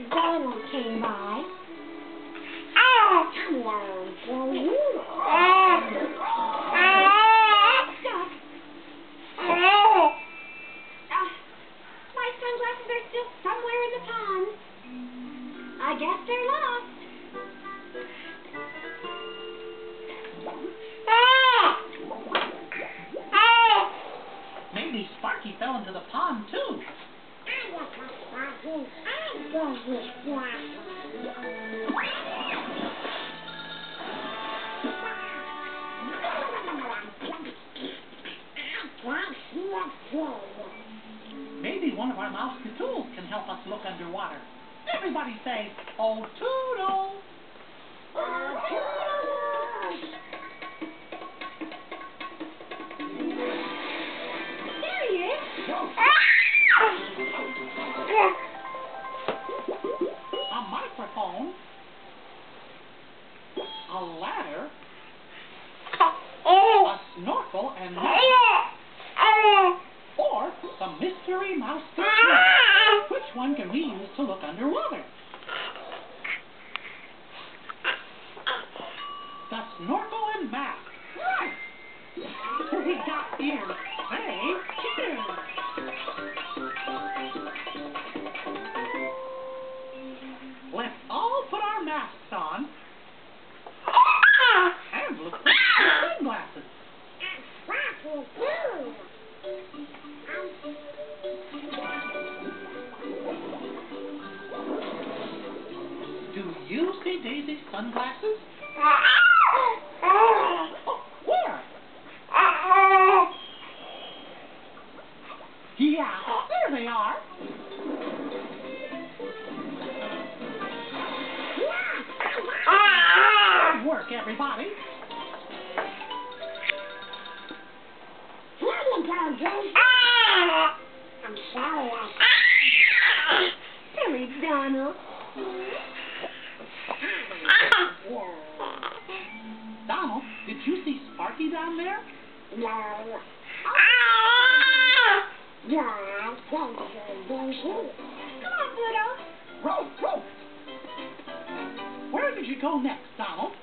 Donald came by. Hello, Donald. My sunglasses are still somewhere in the pond. I guess they're lost. Maybe Sparky fell into the pond, too. Maybe one of our mouse tools can help us look underwater. Everybody say, "Oh, Toodle!" There he is. A microphone, a ladder, a snorkel and net, or the mystery mouse tool. Which one can we use to look underwater? The snorkel and mask. Right. We got ears. Say cheers. Let's all put our masks on and look for sunglasses. Do you see Daisy's sunglasses? Oh, where? Yeah, there they are. Good work, everybody. I'm sorry. Silly Donald. Donald, did you see Sparky down there? No. Come on, Pluto. Row, row. Where did you go next, Donald?